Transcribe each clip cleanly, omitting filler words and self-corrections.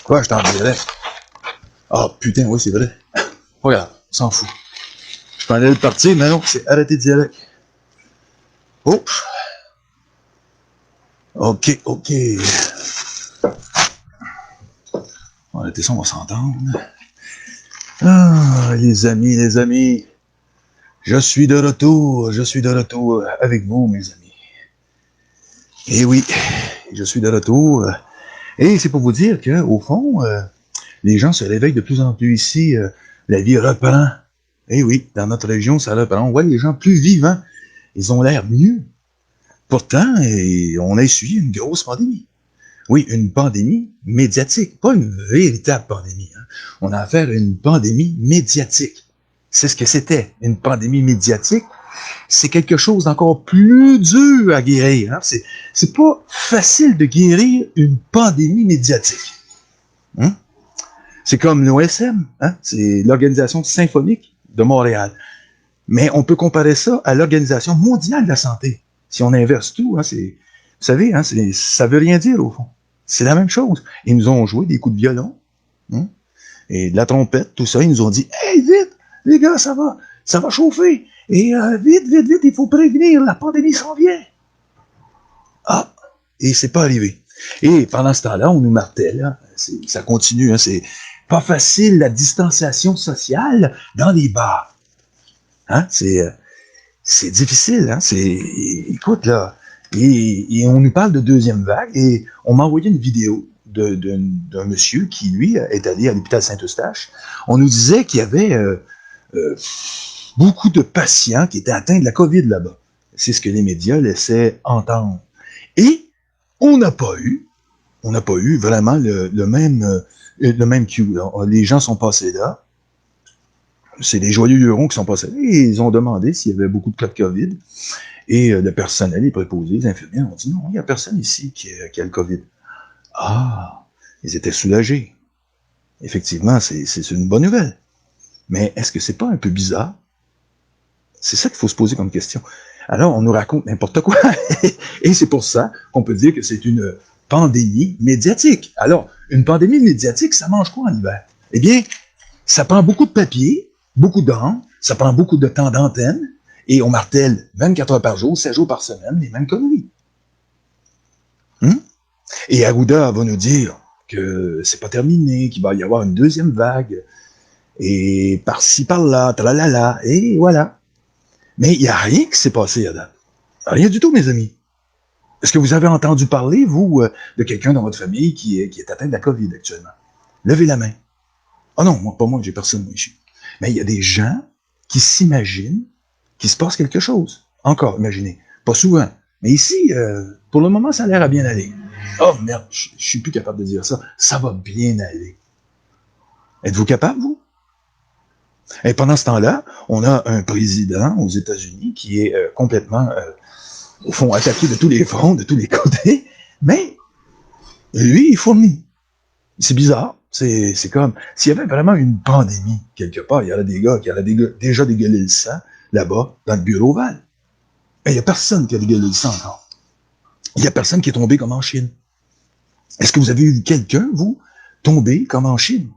Quoi, je t'en dirais? Ah, putain, oui, c'est vrai. Regarde, on s'en fout. Je m'en allais le partir, mais non, c'est arrêter de dialogue. Oh! Ok, ok. On va arrêter ça, on va s'entendre. Ah, les amis. Je suis de retour avec vous, mes amis. Et oui, je suis de retour. Et c'est pour vous dire que, au fond, les gens se réveillent de plus en plus ici. La vie reprend. Et oui, dans notre région, ça reprend. On voit les gens plus vivants. Ils ont l'air mieux. Pourtant, on a essuyé une grosse pandémie. Oui, une pandémie médiatique, pas une véritable pandémie. Hein. On a affaire à une pandémie médiatique. C'est ce que c'était, une pandémie médiatique. C'est quelque chose d'encore plus dur à guérir. Hein. C'est pas facile de guérir une pandémie médiatique. Hein? C'est comme l'OSM, hein? C'est l'Organisation symphonique de Montréal. Mais on peut comparer ça à l'Organisation mondiale de la santé. Si on inverse tout, hein, vous savez, hein, ça veut rien dire au fond. C'est la même chose. Ils nous ont joué des coups de violon, hein, et de la trompette, tout ça. Ils nous ont dit, hey, vite, les gars, ça va chauffer. Et vite, il faut prévenir, la pandémie s'en vient. Ah, et c'est pas arrivé. Et pendant ce temps-là, on nous martèle, hein, ça continue, hein, c'est pas facile la distanciation sociale dans les bars. Hein, c'est difficile, hein, écoute, là, et on nous parle de deuxième vague, et on m'a envoyé une vidéo d'un monsieur qui, lui, est allé à l'hôpital Saint-Eustache. On nous disait qu'il y avait beaucoup de patients qui étaient atteints de la COVID là-bas. C'est ce que les médias laissaient entendre. Et on n'a pas eu vraiment le même cue. Les gens sont passés là. C'est les joyeux lurons qui sont passés là. Et ils ont demandé s'il y avait beaucoup de cas de COVID. Et le personnel, les préposés, les infirmières ont dit non, il n'y a personne ici qui a le COVID. Ah, ils étaient soulagés. Effectivement, c'est une bonne nouvelle. Mais est-ce que c'est pas un peu bizarre? C'est ça qu'il faut se poser comme question. Alors, on nous raconte n'importe quoi. Et c'est pour ça qu'on peut dire que c'est une pandémie médiatique. Alors, une pandémie médiatique, ça mange quoi en hiver? Eh bien, ça prend beaucoup de papier, beaucoup d'encre, ça prend beaucoup de temps d'antenne, et on martèle 24 heures par jour, 7 jours par semaine, les mêmes conneries. Et Arruda va nous dire que c'est pas terminé, qu'il va y avoir une deuxième vague, et par-ci, par-là, tralala, et voilà. Mais il n'y a rien qui s'est passé à date. Rien du tout, mes amis. Est-ce que vous avez entendu parler, vous, de quelqu'un dans votre famille qui est atteint de la COVID actuellement? Levez la main. Ah non, pas moi, j'ai personne ici. Mais il y a des gens qui s'imaginent qu'il se passe quelque chose. Encore, imaginez. Pas souvent. Mais ici, pour le moment, ça a l'air à bien aller. Oh merde, je suis plus capable de dire ça. Ça va bien aller. Êtes-vous capable, vous? Et pendant ce temps-là, on a un président aux États-Unis qui est complètement, au fond, attaqué de tous les fronts, de tous les côtés, mais lui, il fournit. C'est bizarre. C'est comme s'il y avait vraiment une pandémie quelque part, il y aurait des gars qui auraient déjà dégueulé le sang là-bas, dans le bureau Val. Mais il n'y a personne qui a dégueulé le sang encore. Il n'y a personne qui est tombé comme en Chine. Est-ce que vous avez vu quelqu'un, vous, tomber comme en Chine?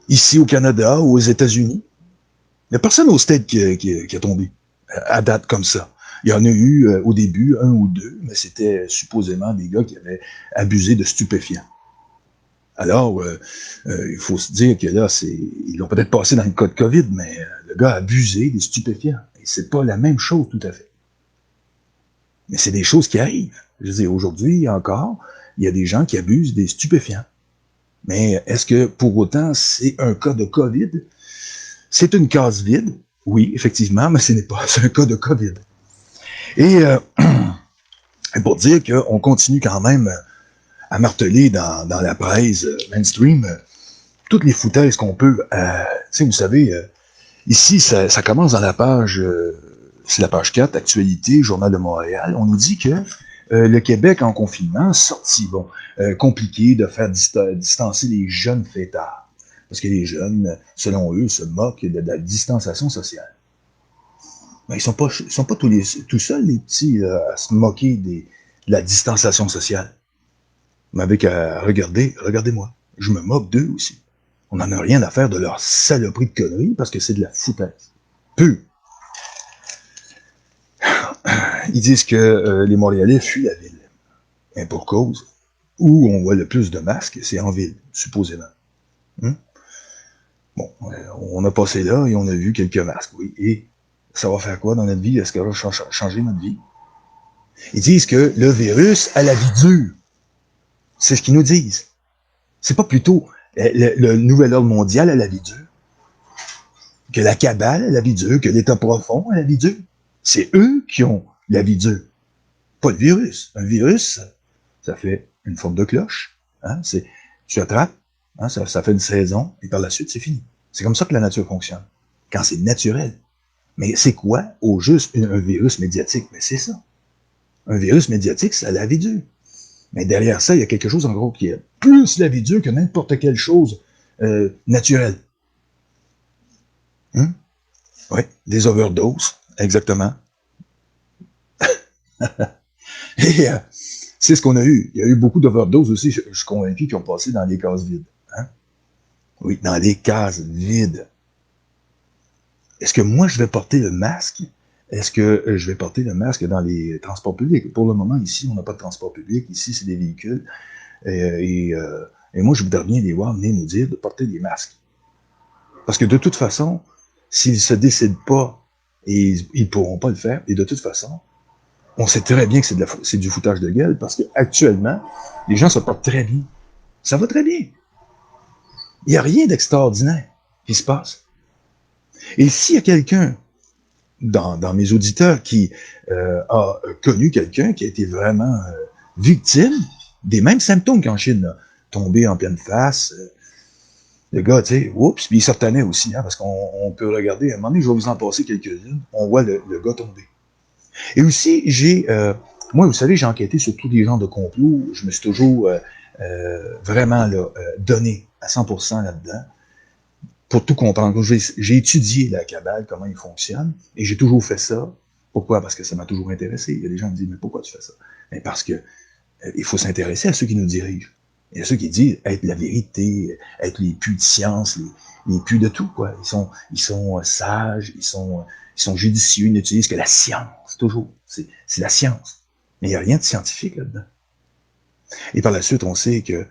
Ici au Canada ou aux États-Unis? Il n'y a personne au States qui a tombé à date comme ça. Il y en a eu au début, 1 ou 2, mais c'était supposément des gars qui avaient abusé de stupéfiants. Alors, il faut se dire que là, ils l'ont peut-être passé dans le cas de COVID, mais le gars a abusé des stupéfiants. Et c'est pas la même chose tout à fait. Mais c'est des choses qui arrivent. Je veux dire, aujourd'hui encore, il y a des gens qui abusent des stupéfiants. Mais est-ce que pour autant c'est un cas de COVID? C'est une case vide, oui, effectivement, mais ce n'est pas un cas de COVID. Et pour dire qu'on continue quand même à marteler dans la presse mainstream toutes les foutaises qu'on peut. Vous savez, ici, ça commence dans la page, c'est la page 4, Actualité, Journal de Montréal. On nous dit que le Québec en confinement, sorti, bon, compliqué de faire distancer les jeunes fêtards. Parce que les jeunes, selon eux, se moquent de la distanciation sociale. Ben, ils sont pas tout seuls, les petits, à se moquer de la distanciation sociale. Mais avec regardez-moi. Je me moque d'eux aussi. On n'en a rien à faire de leur saloperie de conneries parce que c'est de la foutaise. Peu. Ils disent que les Montréalais fuient la ville. Mais pour cause, où on voit le plus de masques, c'est en ville, supposément. Hum? Bon, on a passé là et on a vu quelques masques, oui. Et ça va faire quoi dans notre vie? Est-ce que ça va changer notre vie? Ils disent que le virus a la vie dure. C'est ce qu'ils nous disent. C'est pas plutôt le nouvel ordre mondial à la vie dure, que la cabale a la vie dure, que l'État profond a la vie dure. C'est eux qui ont la vie dure, pas le virus. Un virus, ça fait une forme de cloche. Hein? Tu attrapes, hein? Ça fait une saison, et par la suite, c'est fini. C'est comme ça que la nature fonctionne, quand c'est naturel. Mais c'est quoi, au juste, un virus médiatique? Mais c'est ça. Un virus médiatique, ça a la vie dure. Mais derrière ça, il y a quelque chose, en gros, qui est plus la vie dure que n'importe quelle chose naturelle. Hein? Oui, des overdoses, exactement. Et c'est ce qu'on a eu. Il y a eu beaucoup d'overdoses aussi, je suis convaincu, qui ont passé dans les cases vides. Hein? Oui, dans les cases vides. Est-ce que moi, je vais porter le masque? Est-ce que je vais porter le masque dans les transports publics? Pour le moment, ici, on n'a pas de transport public. Ici, c'est des véhicules. Et moi, je voudrais bien les voir venir nous dire de porter des masques. Parce que de toute façon, s'ils ne se décident pas, et ils ne pourront pas le faire, et de toute façon, on sait très bien que c'est du foutage de gueule, parce qu'actuellement, les gens se portent très bien. Ça va très bien. Il n'y a rien d'extraordinaire qui se passe. Et s'il y a quelqu'un dans mes auditeurs qui a connu quelqu'un qui a été vraiment victime des mêmes symptômes qu'en Chine, là, tombé en pleine face, le gars, tu sais, oups, puis il se retenait aussi, hein, parce qu'on peut regarder, à un moment donné, je vais vous en passer quelques-unes, on voit le gars tomber. Et aussi, moi, vous savez, j'ai enquêté sur tous les genres de complots, je me suis toujours vraiment là, donné à 100% là-dedans, pour tout comprendre. J'ai étudié la cabale, comment il fonctionne, et j'ai toujours fait ça. Pourquoi? Parce que ça m'a toujours intéressé. Il y a des gens qui me disent, mais pourquoi tu fais ça? Mais parce que il faut s'intéresser à ceux qui nous dirigent. Il y a ceux qui disent être la vérité, être les plus de science, les plus de tout, quoi. Ils sont sages, ils sont judicieux, ils n'utilisent que la science, toujours. C'est la science. Mais il n'y a rien de scientifique là-dedans. Et par la suite, on sait que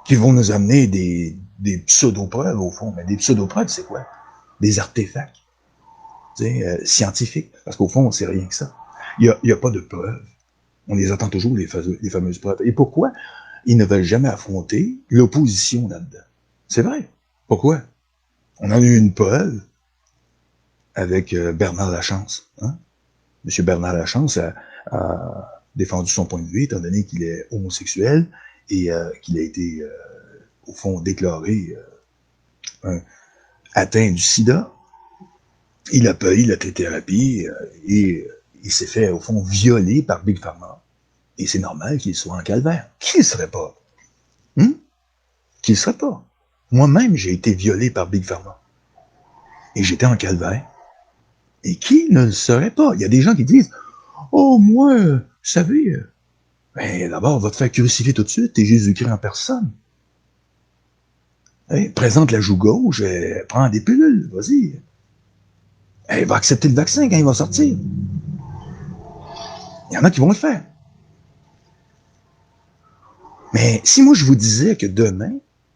qu'ils vont nous amener des pseudo-preuves, au fond. Mais des pseudo-preuves, c'est quoi? Des artefacts, scientifiques. Parce qu'au fond, on ne sait rien que ça. Il n'y a pas de preuves. On les attend toujours, les fameuses preuves. Et pourquoi ils ne veulent jamais affronter l'opposition là-dedans? C'est vrai. Pourquoi? On en a eu une preuve avec Bernard Lachance. Hein? Monsieur Bernard Lachance a défendu son point de vue, étant donné qu'il est homosexuel et qu'il a été, au fond, déclaré atteint du sida. Il a payé la thérapie et il s'est fait, au fond, violer par Big Pharma. Et c'est normal qu'il soit en calvaire. Qui ne serait pas? Qui ne serait pas? Moi-même, j'ai été violé par Big Pharma. Et j'étais en calvaire. Et qui ne le serait pas? Il y a des gens qui disent, oh, moi, vous savez, ben, d'abord, on va te faire crucifier tout de suite, t'es Jésus-Christ en personne. Présente la joue gauche, prends des pilules, vas-y. Il va accepter le vaccin quand il va sortir. Il y en a qui vont le faire. Mais si moi je vous disais que demain,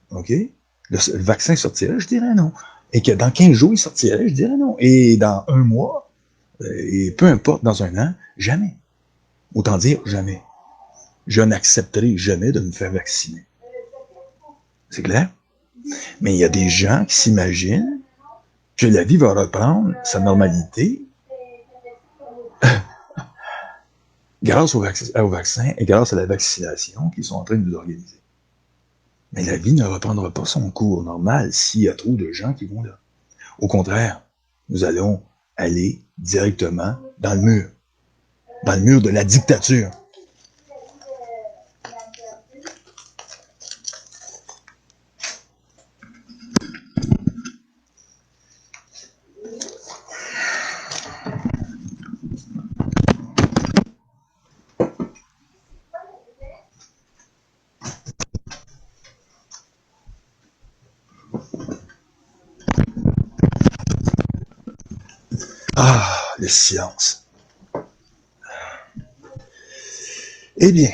OK, le vaccin sortirait, je dirais non. Et que dans 15 jours, il sortirait, je dirais non. Et dans un mois, et peu importe, dans un an, jamais. Autant dire jamais. Je n'accepterai jamais de me faire vacciner. C'est clair? Mais il y a des gens qui s'imaginent que la vie va reprendre sa normalité grâce au vaccin et grâce à la vaccination qu'ils sont en train de nous organiser. Mais la vie ne reprendra pas son cours normal s'il y a trop de gens qui vont là. Au contraire, nous allons aller directement dans le mur de la dictature. Ah, le silence. Eh bien,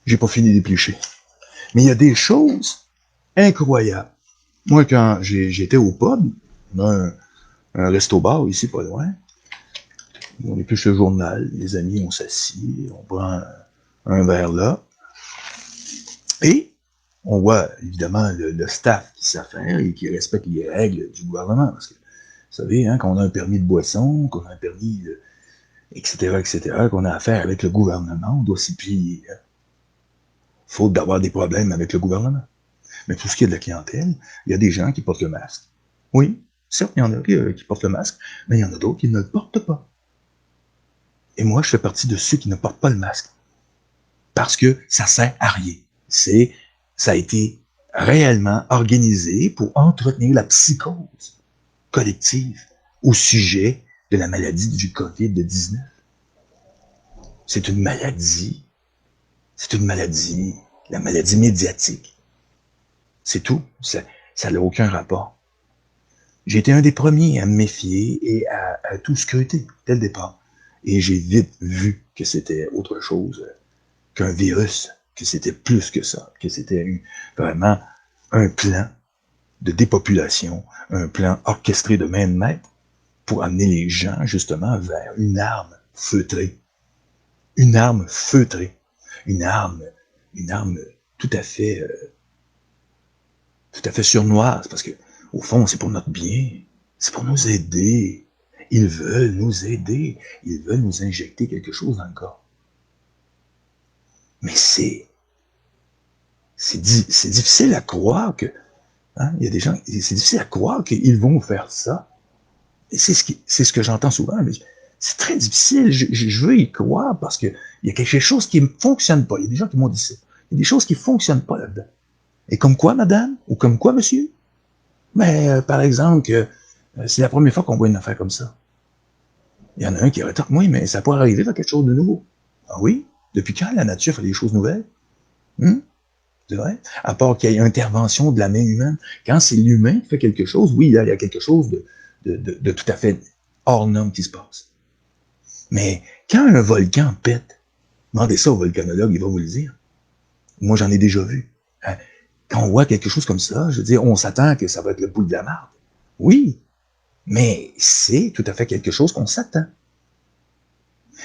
j'ai pas fini d'éplucher. Mais il y a des choses incroyables. Moi, quand j'étais au pub, on a un resto-bar ici pas loin, on épluche le journal, les amis, on s'assit, on prend un verre là, et on voit évidemment le staff qui s'affaire et qui respecte les règles du gouvernement. Parce que, vous savez, hein, quand on a un permis de boisson, qu'on a un permis de, etc., qu'on a affaire avec le gouvernement, on doit s'y plier. Faute d'avoir des problèmes avec le gouvernement. Mais pour ce qui est de la clientèle, il y a des gens qui portent le masque. Oui, certes, il y en a qui portent le masque, mais il y en a d'autres qui ne le portent pas. Et moi, je fais partie de ceux qui ne portent pas le masque. Parce que ça sert à rien. Ça a été réellement organisé pour entretenir la psychose collective au sujet de la maladie du COVID-19. C'est une maladie, la maladie médiatique. C'est tout, ça n'a aucun rapport. J'ai été un des premiers à me méfier et à tout scruter dès le départ. Et j'ai vite vu que c'était autre chose qu'un virus, que c'était plus que ça, que c'était vraiment un plan de dépopulation, un plan orchestré de main de maître pour amener les gens justement vers une arme feutrée. Une arme feutrée. Une arme tout à fait surnoise, parce que au fond, c'est pour notre bien, c'est pour nous aider. Ils veulent nous aider, ils veulent nous injecter quelque chose dans le corps. Mais c'est difficile à croire que, hein, il y a des gens, c'est difficile à croire qu'ils vont faire ça. Et c'est ce que j'entends souvent, mais c'est très difficile, je veux y croire parce que il y a quelque chose qui ne fonctionne pas. Il y a des gens qui m'ont dit ça. Il y a des choses qui ne fonctionnent pas là-dedans. Et comme quoi, madame? Ou comme quoi, monsieur? Mais, par exemple, que c'est la première fois qu'on voit une affaire comme ça. Il y en a un qui rétorque, oui, mais ça pourrait arriver dans quelque chose de nouveau. Ah oui? Depuis quand la nature fait des choses nouvelles? C'est vrai? À part qu'il y ait intervention de la main humaine. Quand c'est l'humain qui fait quelque chose, oui, là, il y a quelque chose de tout à fait hors norme qui se passe. Mais quand un volcan pète, demandez ça au volcanologue, il va vous le dire. Moi, j'en ai déjà vu. Quand on voit quelque chose comme ça, je veux dire, on s'attend que ça va être le bout de la marde. Oui, mais c'est tout à fait quelque chose qu'on s'attend.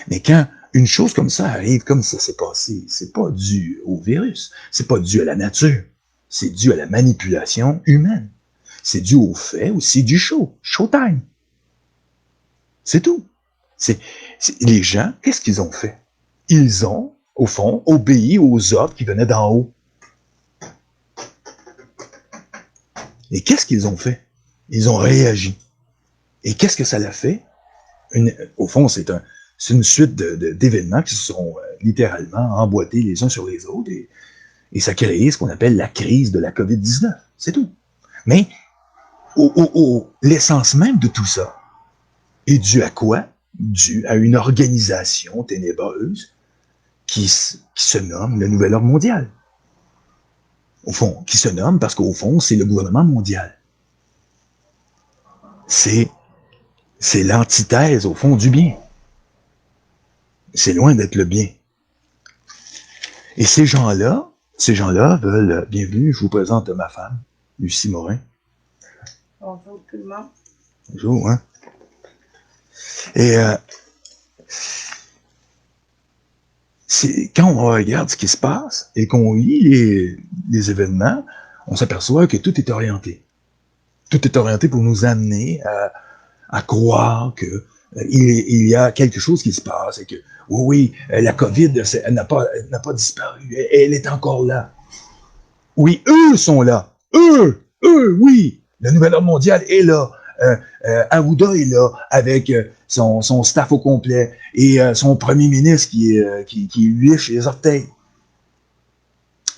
Mais quand une chose comme ça arrive, comme ça s'est passé, c'est pas dû au virus, c'est pas dû à la nature, c'est dû à la manipulation humaine. C'est dû au fait aussi du showtime. C'est tout. Les gens, qu'est-ce qu'ils ont fait? Ils ont, au fond, obéi aux ordres qui venaient d'en haut. Et qu'est-ce qu'ils ont fait? Ils ont réagi. Et qu'est-ce que ça l'a fait? Au fond, c'est une suite d'événements qui se sont littéralement emboîtés les uns sur les autres et ça crée ce qu'on appelle la crise de la COVID-19. C'est tout. Mais l'essence même de tout ça est due à quoi? Due à une organisation ténébreuse qui se nomme le Nouvel Ordre mondial. Au fond, qui se nomme parce qu'au fond, c'est le gouvernement mondial. C'est l'antithèse, au fond, du bien. C'est loin d'être le bien. Et ces gens-là veulent... Bienvenue, je vous présente ma femme, Lucie Morin. Bonjour tout le monde. Bonjour, hein. Et quand on regarde ce qui se passe et qu'on lit les événements, on s'aperçoit que tout est orienté. Tout est orienté pour nous amener à croire que il y a quelque chose qui se passe et que oui, la COVID elle n'a pas disparu, elle est encore là. Oui, eux sont là. Eux, oui. Le Nouvel Ordre mondial est là. Arruda est là avec son staff au complet et son premier ministre qui lui liche les orteils.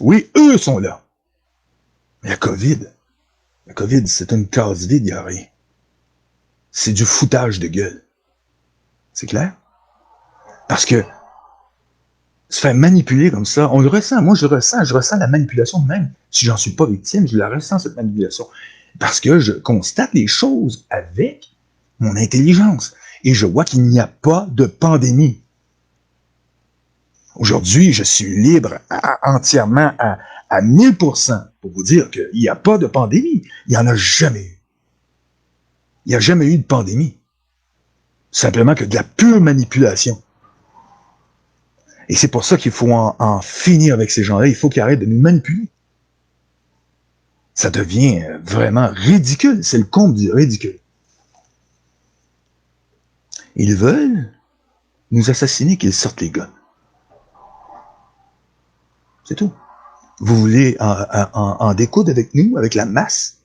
Oui, eux sont là. Mais la COVID, c'est une case vide, il n'y a rien. C'est du foutage de gueule. C'est clair? Parce que se faire manipuler comme ça, on le ressent. Moi, je ressens la manipulation même. Si j'en suis pas victime, je la ressens, cette manipulation. Parce que je constate les choses avec mon intelligence. Et je vois qu'il n'y a pas de pandémie. Aujourd'hui, je suis libre entièrement à 1000% pour vous dire qu'il n'y a pas de pandémie. Il n'y en a jamais eu. Il n'y a jamais eu de pandémie. Simplement que de la pure manipulation. Et c'est pour ça qu'il faut en finir avec ces gens-là. Il faut qu'ils arrêtent de nous manipuler. Ça devient vraiment ridicule. C'est le comble du ridicule. Ils veulent nous assassiner, qu'ils sortent les guns. C'est tout. Vous voulez en découdre avec nous, avec la masse?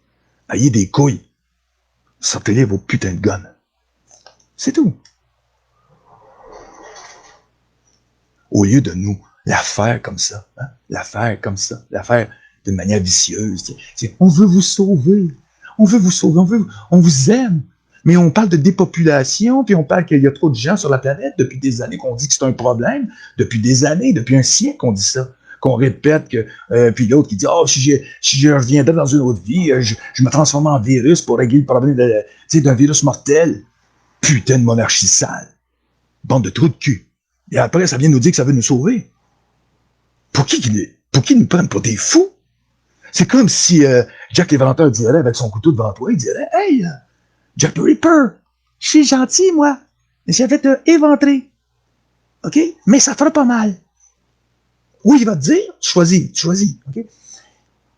Ayez des couilles. Sortez-les vos putains de guns. C'est tout. Au lieu de nous la faire comme ça, hein? La faire comme ça, la faire d'une manière vicieuse. On veut vous sauver. On veut vous sauver. On vous aime. Mais on parle de dépopulation, puis on parle qu'il y a trop de gens sur la planète depuis des années qu'on dit que c'est un problème. Depuis des années, depuis un siècle qu'on dit ça. Qu'on répète que, puis l'autre qui dit, oh, si je reviendrais dans une autre vie, je me transforme en virus pour régler le problème d'un virus mortel. Putain de monarchie sale. Bande de trous de cul. Et après, ça vient nous dire que ça veut nous sauver. Pour qui nous prennent pour des fous? C'est comme si Jack l'Éventreur dirait avec son couteau devant toi, il dirait, hey, Jack the Ripper, je suis gentil, moi. Je vais te éventrer. OK? Mais ça fera pas mal. Oui, il va te dire, choisis, OK?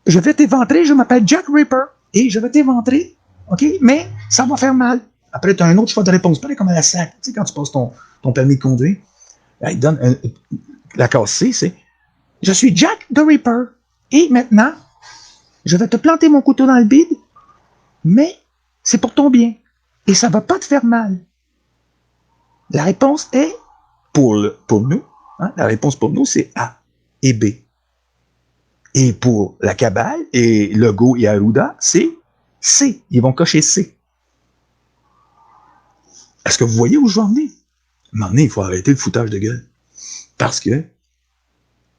Je vais t'éventrer, je m'appelle Jack Ripper, et je vais t'éventrer, OK? Mais ça va faire mal. Après, tu as un autre choix de réponse, pareil comme à la SAC, tu sais, quand tu passes ton permis de conduire, là, il donne la case C, c'est « Je suis Jack the Ripper, et maintenant, je vais te planter mon couteau dans le bide, mais c'est pour ton bien, et ça va pas te faire mal. » La réponse est, pour nous, hein, la réponse pour nous, c'est A et B. Et pour la cabale, et Legault et Arruda, c'est C. Ils vont cocher C. Est-ce que vous voyez où je vais en venir? À un moment donné, il faut arrêter le foutage de gueule. Parce que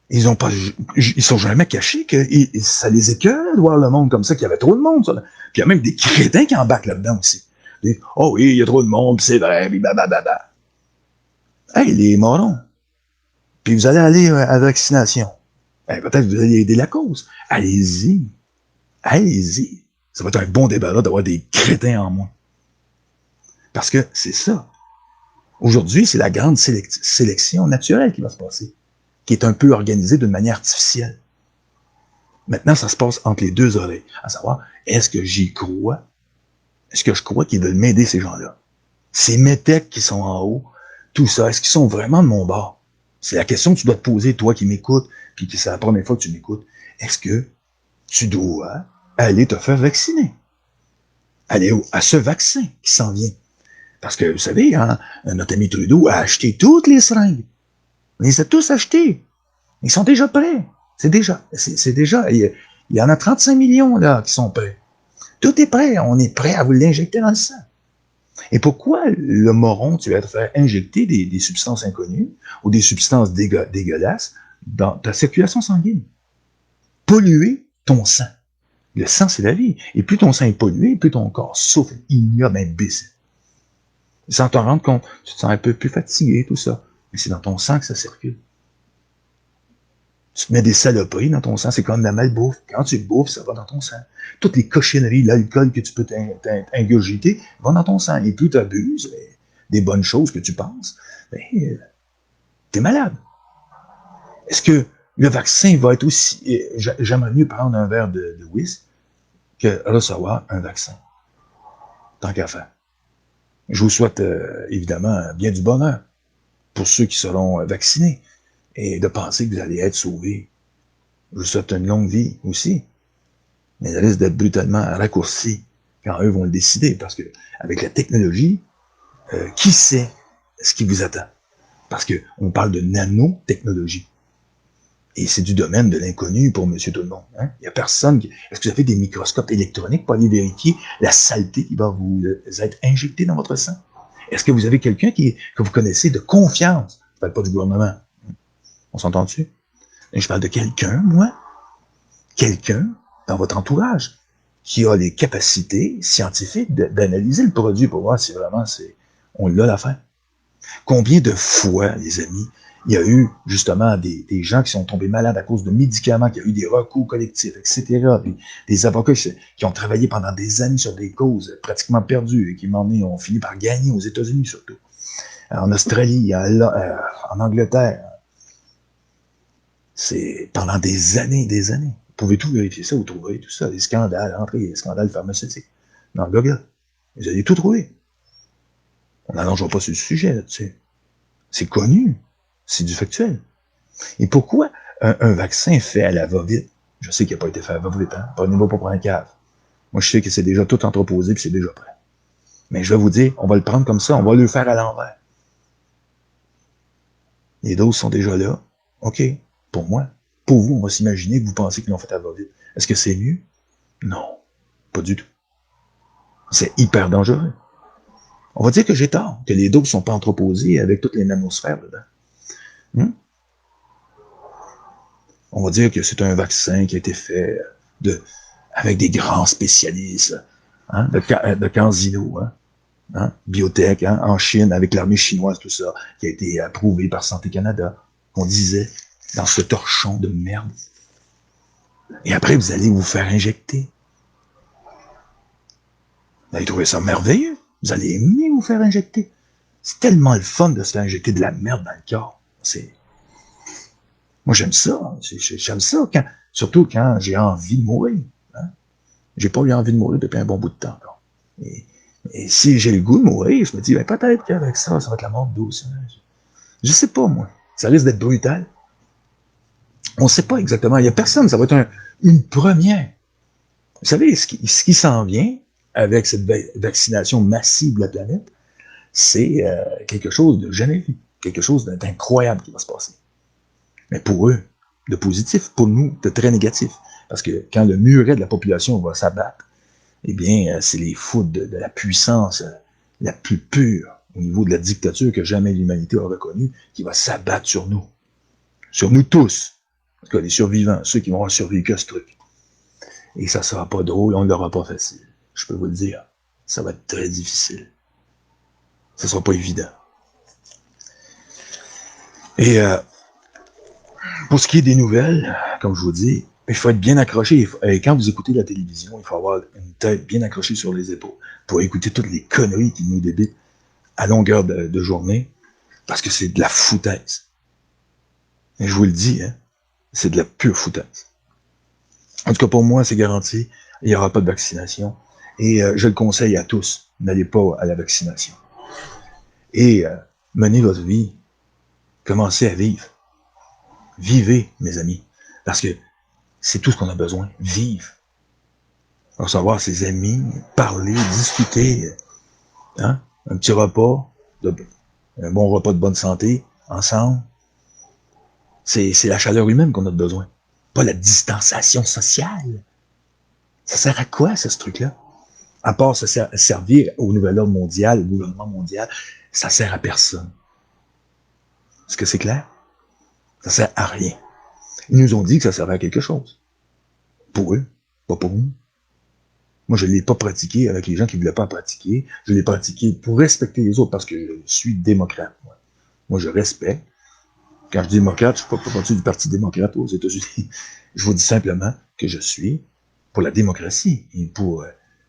ils sont jamais cachés que ça les écœure de voir le monde comme ça, qu'il y avait trop de monde. Ça. Puis il y a même des crétins qui embarquent là-dedans aussi. Oh oui, il y a trop de monde, c'est vrai, puis blablabla. Hey, les morons. Puis vous allez aller à la vaccination. Hey, peut-être que vous allez aider la cause. Allez-y. Allez-y. Ça va être un bon débarras d'avoir des crétins en moins. Parce que c'est ça. Aujourd'hui, c'est la grande sélection naturelle qui va se passer, qui est un peu organisée d'une manière artificielle. Maintenant, ça se passe entre les deux oreilles, à savoir, est-ce que j'y crois? Est-ce que je crois qu'ils veulent m'aider, ces gens-là? Ces métèques qui sont en haut, tout ça, est-ce qu'ils sont vraiment de mon bord? C'est la question que tu dois te poser, toi qui m'écoutes, puis que c'est la première fois que tu m'écoutes. Est-ce que tu dois aller te faire vacciner? Aller à ce vaccin qui s'en vient. Parce que, vous savez, hein, notre ami Trudeau a acheté toutes les seringues. Il les a tous achetés. Ils sont déjà prêts. C'est déjà, il y en a 35 millions, là, qui sont prêts. Tout est prêt. On est prêt à vous l'injecter dans le sang. Et pourquoi, le moron, tu vas te faire injecter des substances inconnues ou des substances dégueulasses dans ta circulation sanguine? Polluer ton sang. Le sang, c'est la vie. Et plus ton sang est pollué, plus ton corps souffre, ignoble, imbécile. Sans t'en rendre compte, tu te sens un peu plus fatigué, tout ça. Mais c'est dans ton sang que ça circule. Tu te mets des saloperies dans ton sang, c'est comme la malbouffe. Quand tu bouffes, ça va dans ton sang. Toutes les cochonneries, l'alcool que tu peux ingurgiter, vont dans ton sang. Et plus tu abuses des bonnes choses que tu penses, ben, t'es malade. Est-ce que le vaccin va être aussi... J'aimerais mieux prendre un verre de whisky que recevoir un vaccin. Tant qu'à faire. Je vous souhaite évidemment bien du bonheur pour ceux qui seront vaccinés et de penser que vous allez être sauvés. Je vous souhaite une longue vie aussi, mais elle risque d'être brutalement raccourcie quand eux vont le décider, parce que avec la technologie, qui sait ce qui vous attend? Parce qu'on parle de nanotechnologie. Et c'est du domaine de l'inconnu pour monsieur tout le monde. Hein? Il n'y a personne qui... Est-ce que vous avez des microscopes électroniques pour aller vérifier la saleté qui va vous être injectée dans votre sang? Est-ce que vous avez quelqu'un que vous connaissez de confiance? Je ne parle pas du gouvernement. On s'entend dessus? Je parle de quelqu'un, moi. Quelqu'un dans votre entourage qui a les capacités scientifiques d'analyser le produit pour voir si vraiment on l'a l'affaire. Combien de fois, les amis, il y a eu justement des gens qui sont tombés malades à cause de médicaments, qui a eu des recours collectifs, etc., des avocats qui ont travaillé pendant des années sur des causes pratiquement perdues et qui, ont fini par gagner aux États-Unis surtout, en Australie, en Angleterre. C'est pendant des années, des années. Vous pouvez tout vérifier ça, vous trouverez tout ça, les scandales, les scandales pharmaceutiques. Dans le Google, vous allez tout trouver. On n'allongera pas sur le sujet là-dessus. C'est connu. C'est du factuel. Et pourquoi un vaccin fait à la va-vite? Je sais qu'il n'a pas été fait à la va-vite, hein? Prenez-moi pas pour un cave. Moi, je sais que c'est déjà tout entreposé puis c'est déjà prêt. Mais je vais vous dire, on va le prendre comme ça, on va le faire à l'envers. Les doses sont déjà là. OK. Pour moi. Pour vous, on va s'imaginer que vous pensez qu'ils l'ont fait à la va-vite. Est-ce que c'est mieux? Non. Pas du tout. C'est hyper dangereux. On va dire que j'ai tort, que les doses ne sont pas entreposées avec toutes les nanosphères dedans. On va dire que c'est un vaccin qui a été fait avec des grands spécialistes de CanSino, biotech, en Chine, avec l'armée chinoise, tout ça, qui a été approuvé par Santé Canada, qu'on disait dans ce torchon de merde. Et après, vous allez vous faire injecter. Vous allez trouver ça merveilleux. Vous allez aimer vous faire injecter. C'est tellement le fun de se faire injecter de la merde dans le corps. Moi, j'aime ça. J'aime ça, surtout quand j'ai envie de mourir. J'ai pas eu envie de mourir depuis un bon bout de temps. Et si j'ai le goût de mourir, je me dis, peut-être qu'avec ça va être la mort douce. Je sais pas, moi. Ça risque d'être brutal. On sait pas exactement. Il y a personne. Ça va être une première. Vous savez, ce qui s'en vient avec cette vaccination massive de la planète, c'est quelque chose de jamais vu. Quelque chose d'incroyable qui va se passer. Mais pour eux, de positif, pour nous, de très négatif. Parce que quand le muret de la population va s'abattre, eh bien, c'est les foudres de la puissance la plus pure au niveau de la dictature que jamais l'humanité aura connue, qui va s'abattre sur nous. Sur nous tous. En tout cas, les survivants, ceux qui vont avoir survécu à ce truc. Et ça sera pas drôle, on ne l'aura pas facile. Je peux vous le dire. Ça va être très difficile. Ça sera pas évident. Et pour ce qui est des nouvelles, comme je vous dis, il faut être bien accroché. Et quand vous écoutez la télévision, il faut avoir une tête bien accrochée sur les épaules pour écouter toutes les conneries qui nous débitent à longueur de journée, parce que c'est de la foutaise. Et je vous le dis, c'est de la pure foutaise. En tout cas, pour moi, c'est garanti, il n'y aura pas de vaccination. Et je le conseille à tous, n'allez pas à la vaccination. Et menez votre vie, commencez à vivre. Vivez, mes amis, parce que c'est tout ce qu'on a besoin, vivre. Recevoir ses amis, parler, discuter, un petit repas, un bon repas de bonne santé, ensemble. C'est la chaleur humaine qu'on a besoin, pas la distanciation sociale. Ça sert à quoi, ce truc-là? À part se servir au nouvel ordre mondial, au gouvernement mondial, ça sert à personne. Est-ce que c'est clair? Ça sert à rien. Ils nous ont dit que ça servait à quelque chose. Pour eux, pas pour nous. Moi, je ne l'ai pas pratiqué avec les gens qui ne voulaient pas pratiquer. Je l'ai pratiqué pour respecter les autres parce que je suis démocrate. Moi, je respecte. Quand je dis démocrate, je ne suis pas partie du Parti démocrate aux États-Unis. Je vous dis simplement que je suis pour la démocratie et pour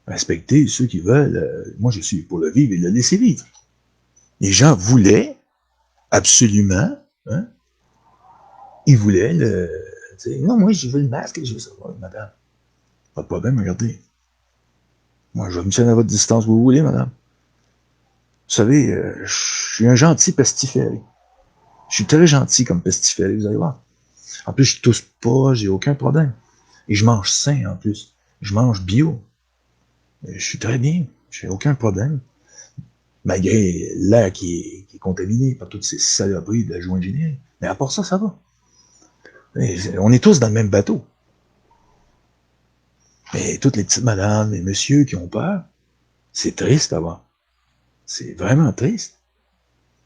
respecter ceux qui veulent. Moi, je suis pour le vivre et le laisser vivre. Les gens voulaient absolument, ils voulaient non, moi, je veux le masque et je veux ça. Madame, pas de problème, regardez. Moi, je vais me tenir à votre distance, vous voulez, madame. Vous savez, je suis un gentil pestiféré. Je suis très gentil comme pestiféré, vous allez voir. En plus, je tousse pas, j'ai aucun problème. Et je mange sain, en plus. Je mange bio. Je suis très bien, j'ai aucun problème. Malgré l'air qui est contaminé par toutes ces saloperies de la joie ingénierie. Mais à part ça, ça va. On est tous dans le même bateau. Mais toutes les petites madames, les messieurs qui ont peur, c'est triste à voir. C'est vraiment triste.